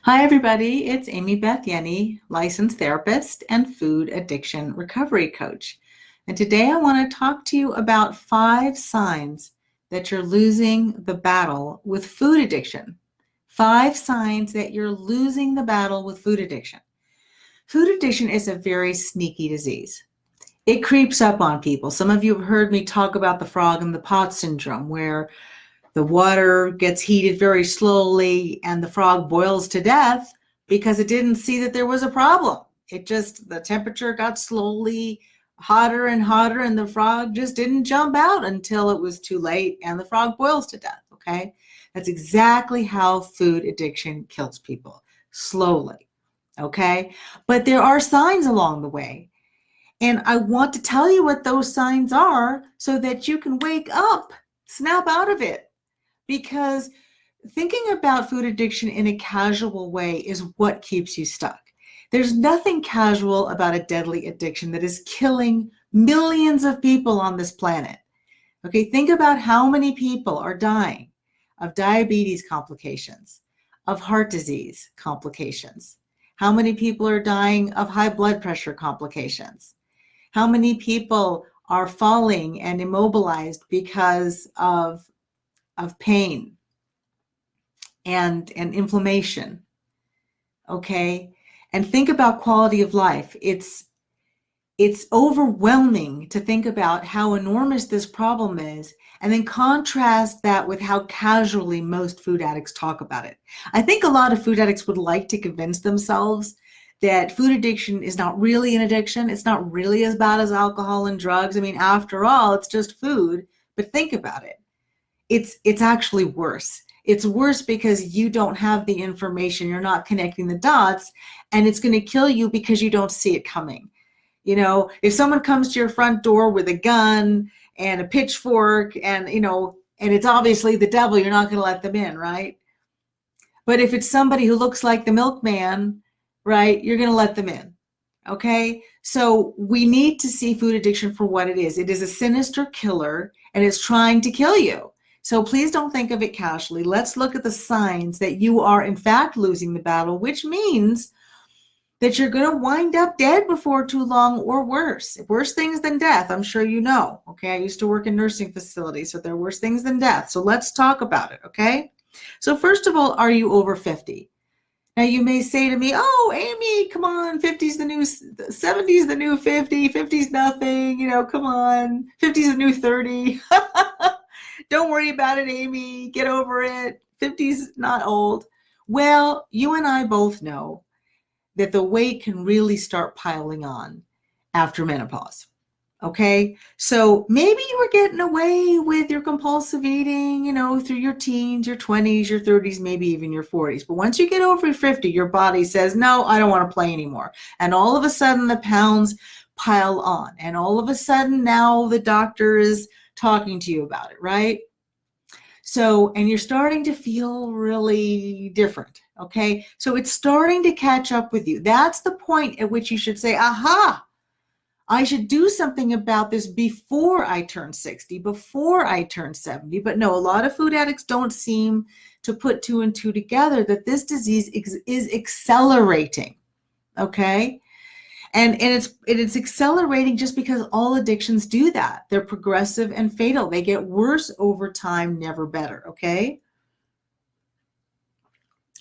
Hi, everybody. It's Beth Ienni, licensed therapist and food addiction recovery coach. And today I want to talk to you about 5 signs that you're losing the battle with food addiction. 5 signs that you're losing the battle with food addiction. Food addiction is a very sneaky disease. It creeps up on people. Some of you have heard me talk about the frog in the pot syndrome, where the water gets heated very slowly and the frog boils to death because it didn't see that there was a problem. The temperature got slowly hotter and hotter and the frog just didn't jump out until it was too late and the frog boils to death, okay? That's exactly how food addiction kills people, slowly, okay? But there are signs along the way. And I want to tell you what those signs are so that you can wake up, snap out of it. Because thinking about food addiction in a casual way is what keeps you stuck. There's nothing casual about a deadly addiction that is killing millions of people on this planet. Okay, think about how many people are dying of diabetes complications, of heart disease complications. How many people are dying of high blood pressure complications? How many people are falling and immobilized because of pain and inflammation, okay? And think about quality of life. It's overwhelming to think about how enormous this problem is, and then contrast that with how casually most food addicts talk about it. I think a lot of food addicts would like to convince themselves that food addiction is not really an addiction. It's not really as bad as alcohol and drugs. I mean, after all, it's just food. But think about it. It's actually worse. It's worse because you don't have the information. You're not connecting the dots, and it's going to kill you because you don't see it coming. You know, if someone comes to your front door with a gun and a pitchfork and it's obviously the devil, you're not going to let them in, right? But if it's somebody who looks like the milkman, right, you're going to let them in. Okay? So we need to see food addiction for what it is. It is a sinister killer, and it's trying to kill you. So please don't think of it casually. Let's look at the signs that you are in fact losing the battle, which means that you're going to wind up dead before too long, or worse things than death. I'm sure you know. Okay, I used to work in nursing facilities, so there are worse things than death. So let's talk about it, okay? So first of all, are you over 50? Now you may say to me, oh, Amy, come on, 50's the new 70's the new 50, 50's nothing, come on, 50's the new 30. Don't worry about it, Amy. Get over it. 50's not old. Well, you and I both know that the weight can really start piling on after menopause. Okay? So maybe you were getting away with your compulsive eating, through your teens, your 20s, your 30s, maybe even your 40s. But once you get over 50, your body says, no, I don't want to play anymore. And all of a sudden the pounds pile on. And all of a sudden now the doctor is talking to you about it, right? So, and you're starting to feel really different, okay? So it's starting to catch up with you. That's the point at which you should say, aha, I should do something about this before I turn 60, before I turn 70. But no, a lot of food addicts don't seem to put 2 and 2 together, that this disease is accelerating, okay? And it's accelerating just because all addictions do that. They're progressive and fatal. They get worse over time, never better, okay?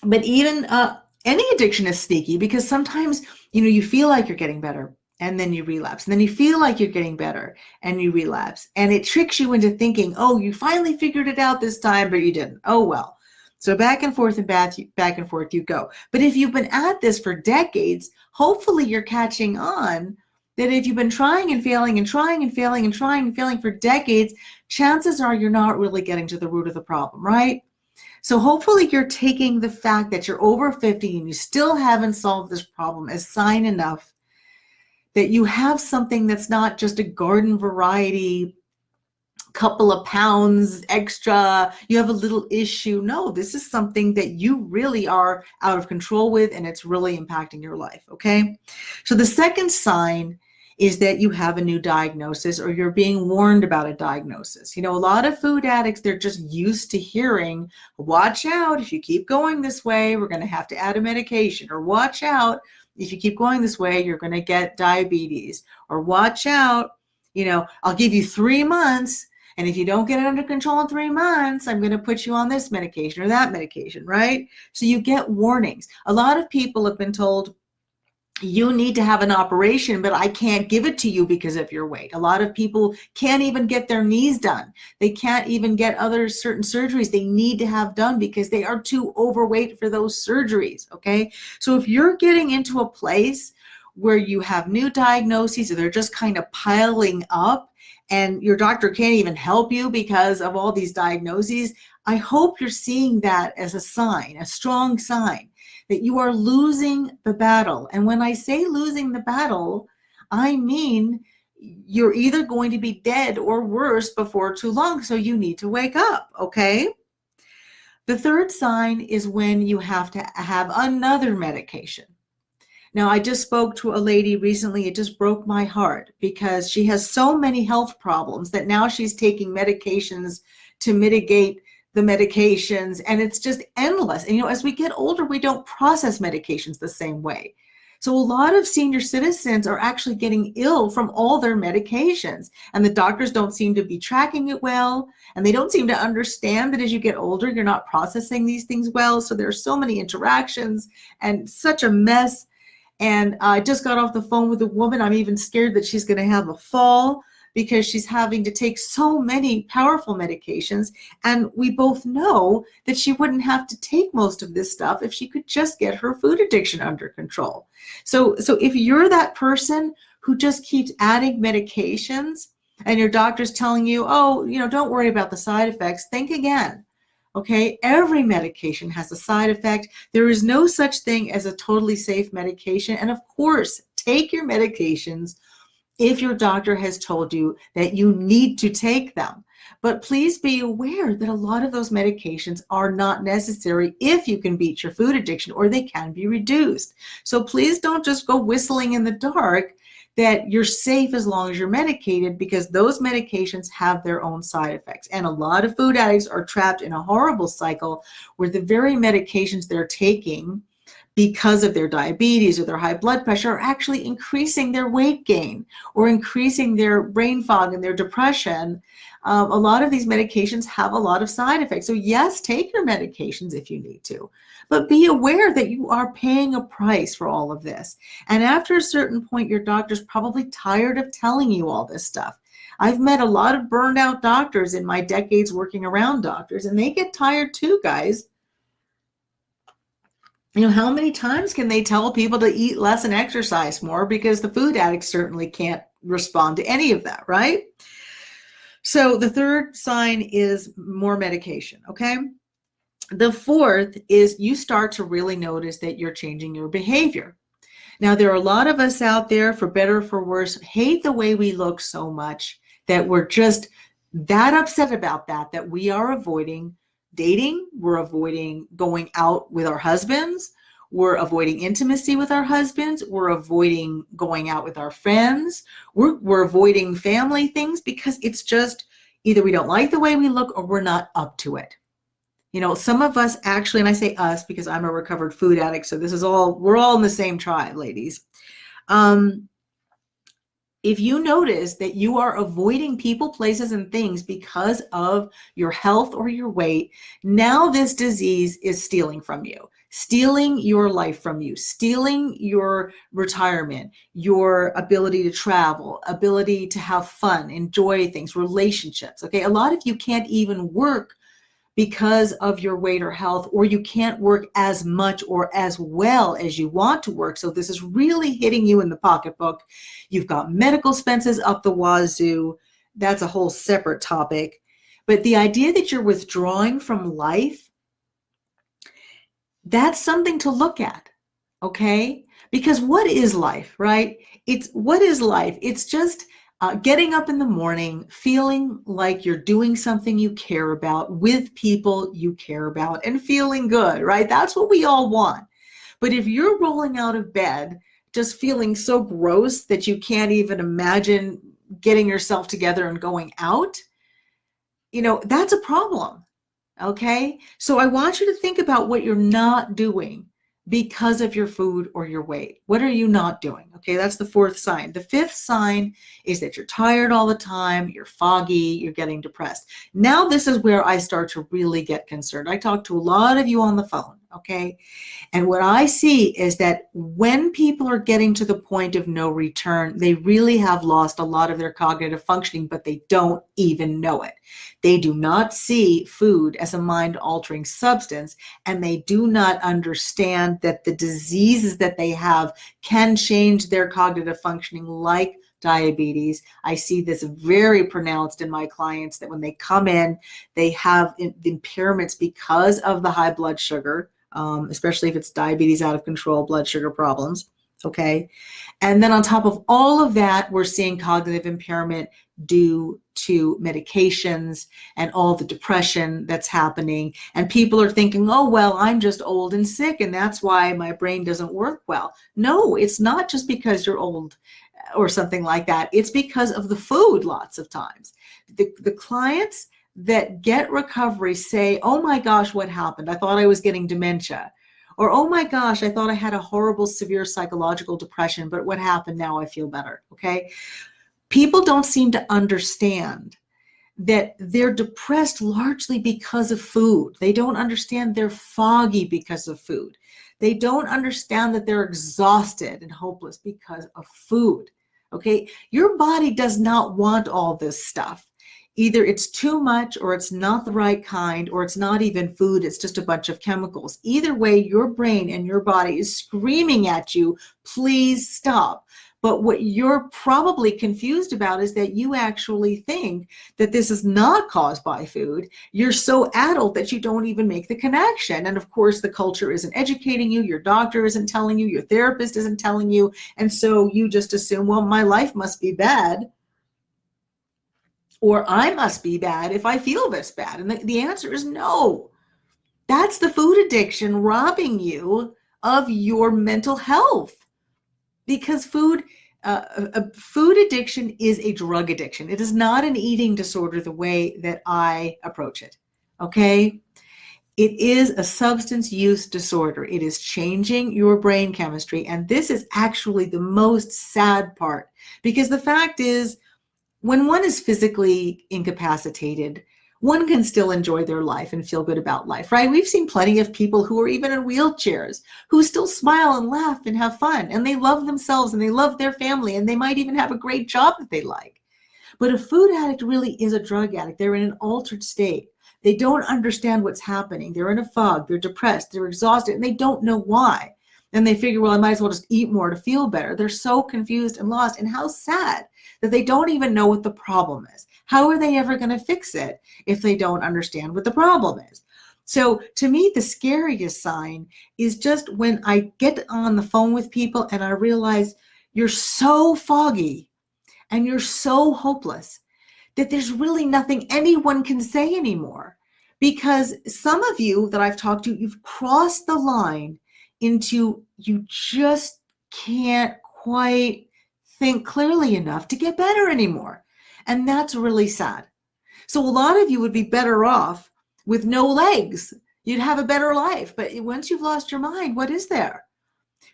But even any addiction is sneaky, because sometimes, you feel like you're getting better and then you relapse. And then you feel like you're getting better and you relapse. And it tricks you into thinking, oh, you finally figured it out this time, but you didn't. Oh, well. So back and forth you go. But if you've been at this for decades, hopefully you're catching on that if you've been trying and failing and trying and failing and trying and failing for decades, chances are you're not really getting to the root of the problem, right? So hopefully you're taking the fact that you're over 50 and you still haven't solved this problem as sign enough that you have something that's not just a garden variety couple of pounds extra, you have a little issue. No, this is something that you really are out of control with, and it's really impacting your life, okay? So the second sign is that you have a new diagnosis or you're being warned about a diagnosis. A lot of food addicts, they're just used to hearing, watch out, if you keep going this way, we're going to have to add a medication, or watch out, if you keep going this way, you're going to get diabetes, or watch out, I'll give you 3 months, and if you don't get it under control in 3 months, I'm going to put you on this medication or that medication, right? So you get warnings. A lot of people have been told, you need to have an operation, but I can't give it to you because of your weight. A lot of people can't even get their knees done. They can't even get other certain surgeries they need to have done because they are too overweight for those surgeries, okay? So if you're getting into a place where you have new diagnoses or they're just kind of piling up and your doctor can't even help you because of all these diagnoses, I hope you're seeing that as a sign, a strong sign that you are losing the battle. And when I say losing the battle, I mean you're either going to be dead or worse before too long, so you need to wake up, okay? The third sign is when you have to have another medication. Now, I just spoke to a lady recently. It just broke my heart because she has so many health problems that now she's taking medications to mitigate the medications, and it's just endless. And as we get older, we don't process medications the same way. So a lot of senior citizens are actually getting ill from all their medications, and the doctors don't seem to be tracking it well, and they don't seem to understand that as you get older, you're not processing these things well. So there's so many interactions and such a mess. And I just got off the phone with a woman. I'm even scared that she's going to have a fall because she's having to take so many powerful medications. And we both know that she wouldn't have to take most of this stuff if she could just get her food addiction under control. So if you're that person who just keeps adding medications and your doctor's telling you, oh, don't worry about the side effects, think again. Okay, every medication has a side effect. There is no such thing as a totally safe medication. And of course, take your medications if your doctor has told you that you need to take them. But please be aware that a lot of those medications are not necessary if you can beat your food addiction, or they can be reduced. So please don't just go whistling in the dark that you're safe as long as you're medicated, because those medications have their own side effects. And a lot of food addicts are trapped in a horrible cycle where the very medications they're taking because of their diabetes or their high blood pressure are actually increasing their weight gain or increasing their brain fog and their depression. A lot of these medications have a lot of side effects. So yes, take your medications if you need to, but be aware that you are paying a price for all of this. And after a certain point, your doctor's probably tired of telling you all this stuff. I've met a lot of burned out doctors in my decades working around doctors, and they get tired too, guys. How many times can they tell people to eat less and exercise more? Because the food addicts certainly can't respond to any of that, right? So the third sign is more medication, okay? The fourth is you start to really notice that you're changing your behavior. Now, there are a lot of us out there, for better or for worse, hate the way we look so much that we're just that upset about that we are avoiding dating, we're avoiding going out with our husbands, we're avoiding intimacy with our husbands, we're avoiding going out with our friends, we're avoiding family things because it's just either we don't like the way we look or we're not up to it. Some of us actually, and I say us because I'm a recovered food addict, so we're all in the same tribe, ladies. If you notice that you are avoiding people, places, and things because of your health or your weight, now this disease is stealing from you, stealing your life from you, stealing your retirement, your ability to travel, ability to have fun, enjoy things, relationships. Okay, a lot of you can't even work because of your weight or health, or you can't work as much or as well as you want to work. So this is really hitting you in the pocketbook. You've got medical expenses up the wazoo. That's a whole separate topic. But the idea that you're withdrawing from life, that's something to look at, okay? Because what is life, right? What is life? It's just getting up in the morning, feeling like you're doing something you care about with people you care about and feeling good, right? That's what we all want. But if you're rolling out of bed just feeling so gross that you can't even imagine getting yourself together and going out, that's a problem. Okay. So I want you to think about what you're not doing because of your food or your weight. What are you not doing? Okay. That's the fourth sign. The fifth sign is that you're tired all the time, you're foggy, you're getting depressed. Now, this is where I start to really get concerned. I talk to a lot of you on the phone. Okay. And what I see is that when people are getting to the point of no return, they really have lost a lot of their cognitive functioning, but they don't even know it. They do not see food as a mind-altering substance, and they do not understand that the diseases that they have can change their cognitive functioning, like diabetes. I see this very pronounced in my clients, that when they come in, they have impairments because of the high blood sugar, especially if it's diabetes out of control, blood sugar problems. Okay. And then on top of all of that, we're seeing cognitive impairment due to medications and all the depression that's happening. And people are thinking, oh, well, I'm just old and sick, and that's why my brain doesn't work well. No, it's not just because you're old or something like that. It's because of the food lots of times. The clients that get recovery say, oh my gosh, what happened? I thought I was getting dementia. Or, oh my gosh, I thought I had a horrible, severe psychological depression, but what happened? Now I feel better. Okay. People don't seem to understand that they're depressed largely because of food. They don't understand they're foggy because of food. They don't understand that they're exhausted and hopeless because of food. Okay. Your body does not want all this stuff. Either it's too much, or it's not the right kind, or it's not even food, it's just a bunch of chemicals. Either way, your brain and your body is screaming at you, please stop. But what you're probably confused about is that you actually think that this is not caused by food. You're so adult that you don't even make the connection. And of course, the culture isn't educating you, your doctor isn't telling you, your therapist isn't telling you. And so you just assume, well, my life must be bad, or I must be bad if I feel this bad. And the answer is no. That's the food addiction robbing you of your mental health. Because food addiction is a drug addiction. It is not an eating disorder the way that I approach it. Okay? It is a substance use disorder. It is changing your brain chemistry. And this is actually the most sad part. Because the fact is, when one is physically incapacitated, one can still enjoy their life and feel good about life, right? We've seen plenty of people who are even in wheelchairs who still smile and laugh and have fun, and they love themselves and they love their family, and they might even have a great job that they like. But a food addict really is a drug addict. They're in an altered state. They don't understand what's happening. They're in a fog. They're depressed. They're exhausted, and they don't know why. And they figure, well, I might as well just eat more to feel better. They're so confused and lost. And how sad that they don't even know what the problem is. How are they ever going to fix it if they don't understand what the problem is? So to me, the scariest sign is just when I get on the phone with people and I realize you're so foggy and you're so hopeless that there's really nothing anyone can say anymore. Because some of you that I've talked to, you've crossed the line into you just can't quite think clearly enough to get better anymore. And that's really sad. So a lot of you would be better off with no legs. You'd have a better life. But once you've lost your mind, what is there?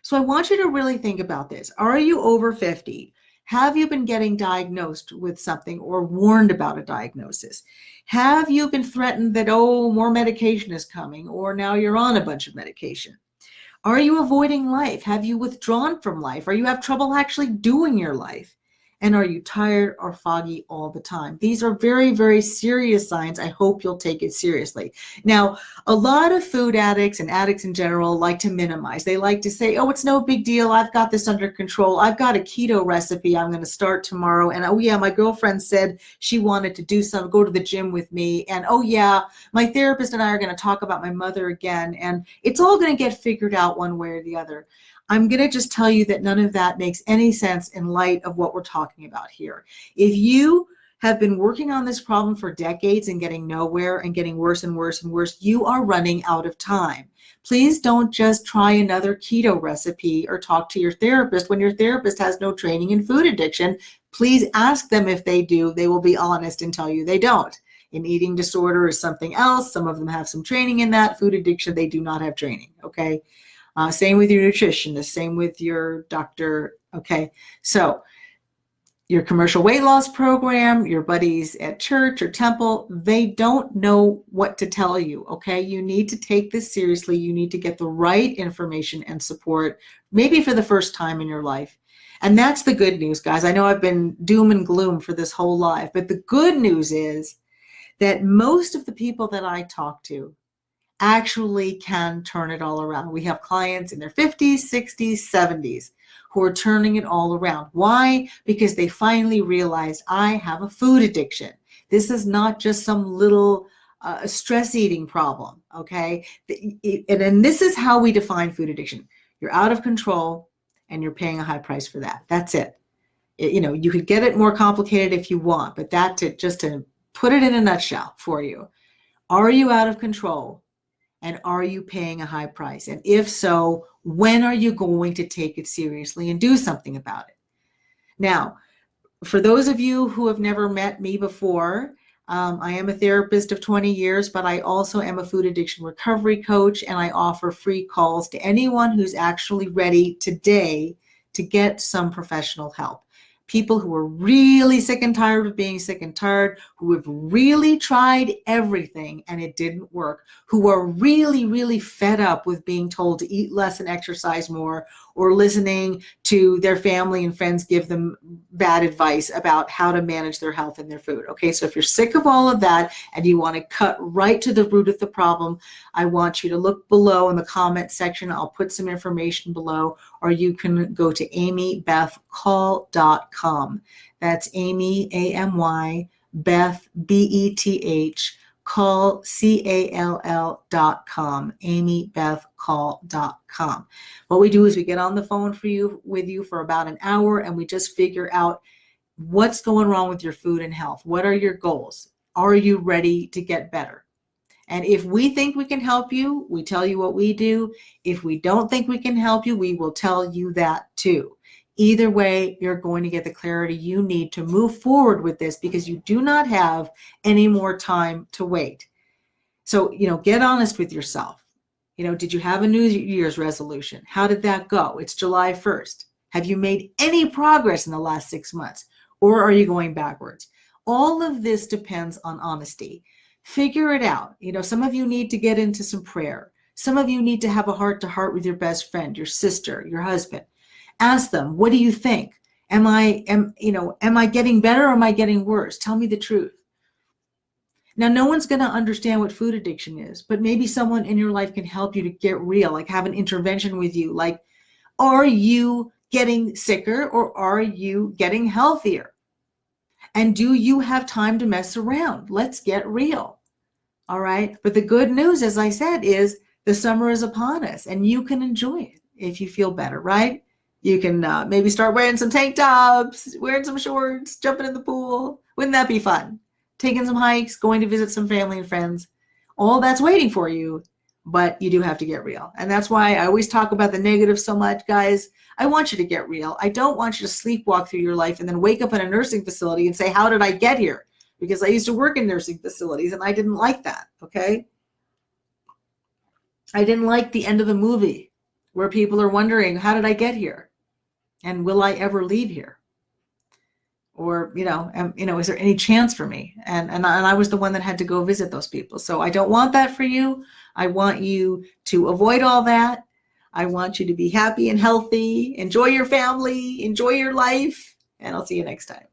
So I want you to really think about this. Are you over 50? Have you been getting diagnosed with something or warned about a diagnosis? Have you been threatened that, oh, more medication is coming, or now you're on a bunch of medication? Are you avoiding life? Have you withdrawn from life? Or you have trouble actually doing your life? And are you tired or foggy all the time? These are very, very serious signs. I hope you'll take it seriously. Now, a lot of food addicts and addicts in general like to minimize. They like to say, oh, it's no big deal. I've got this under control. I've got a keto recipe I'm going to start tomorrow. And oh yeah, my girlfriend said she wanted to go to the gym with me. And oh yeah, my therapist and I are going to talk about my mother again. And it's all going to get figured out one way or the other. I'm going to just tell you that none of that makes any sense in light of what we're talking about here. If you have been working on this problem for decades and getting nowhere and getting worse and worse and worse, you are running out of time. Please don't just try another keto recipe or talk to your therapist when your therapist has no training in food addiction. Please ask them if they do. They will be honest and tell you they don't. An eating disorder is something else. Some of them have some training in that. Food addiction, they do not have training, okay? Same with your nutritionist, same with your doctor, okay? So your commercial weight loss program, your buddies at church or temple, they don't know what to tell you, okay? You need to take this seriously. You need to get the right information and support, maybe for the first time in your life. And that's the good news, guys. I know I've been doom and gloom for this whole life, but the good news is that most of the people that I talk to actually can turn it all around. We have clients in their 50s, 60s, 70s who are turning it all around. Why? Because they finally realized, I have a food addiction. This is not just some little stress eating problem, okay? And this is how we define food addiction. You're out of control and you're paying a high price for that. That's it. You could get it more complicated if you want, but just to put it in a nutshell for you. Are you out of control? And are you paying a high price? And if so, when are you going to take it seriously and do something about it? Now, for those of you who have never met me before, I am a therapist of 20 years, but I also am a food addiction recovery coach, and I offer free calls to anyone who's actually ready today to get some professional help. People who are really sick and tired of being sick and tired, who have really tried everything and it didn't work, who are really, really fed up with being told to eat less and exercise more, or listening to their family and friends give them bad advice about how to manage their health and their food. Okay, so if you're sick of all of that and you want to cut right to the root of the problem, I want you to look below in the comment section. I'll put some information below, or you can go to amybethcall.com. That's Amy, A-M-Y, Beth, B-E-T-H, call, C-A-L-L.com, amybethcall.com. What we do is we get on the phone with you for about an hour, and we just figure out what's going wrong with your food and health. What are your goals? Are you ready to get better? And if we think we can help you, we tell you what we do. If we don't think we can help you, we will tell you that too. Either way, you're going to get the clarity you need to move forward with this, because you do not have any more time to wait. So, get honest with yourself. Did you have a New Year's resolution? How did that go? It's July 1st. Have you made any progress in the last 6 months? Or are you going backwards? All of this depends on honesty. Figure it out. Some of you need to get into some prayer. Some of you need to have a heart-to-heart with your best friend, your sister, your husband. Ask them, what do you think? Am I getting better, or am I getting worse? Tell me the truth. Now, no one's going to understand what food addiction is, but maybe someone in your life can help you to get real, like have an intervention with you. Like, are you getting sicker, or are you getting healthier? And do you have time to mess around? Let's get real. All right. But the good news, as I said, is the summer is upon us, and you can enjoy it if you feel better, right? You can maybe start wearing some tank tops, wearing some shorts, jumping in the pool. Wouldn't that be fun? Taking some hikes, going to visit some family and friends. All that's waiting for you, but you do have to get real. And that's why I always talk about the negative so much, guys. I want you to get real. I don't want you to sleepwalk through your life and then wake up in a nursing facility and say, how did I get here? Because I used to work in nursing facilities and I didn't like that, okay? I didn't like the end of the movie where people are wondering, how did I get here? And will I ever leave here? Or, is there any chance for me? And I was the one that had to go visit those people. So I don't want that for you. I want you to avoid all that. I want you to be happy and healthy. Enjoy your family. Enjoy your life. And I'll see you next time.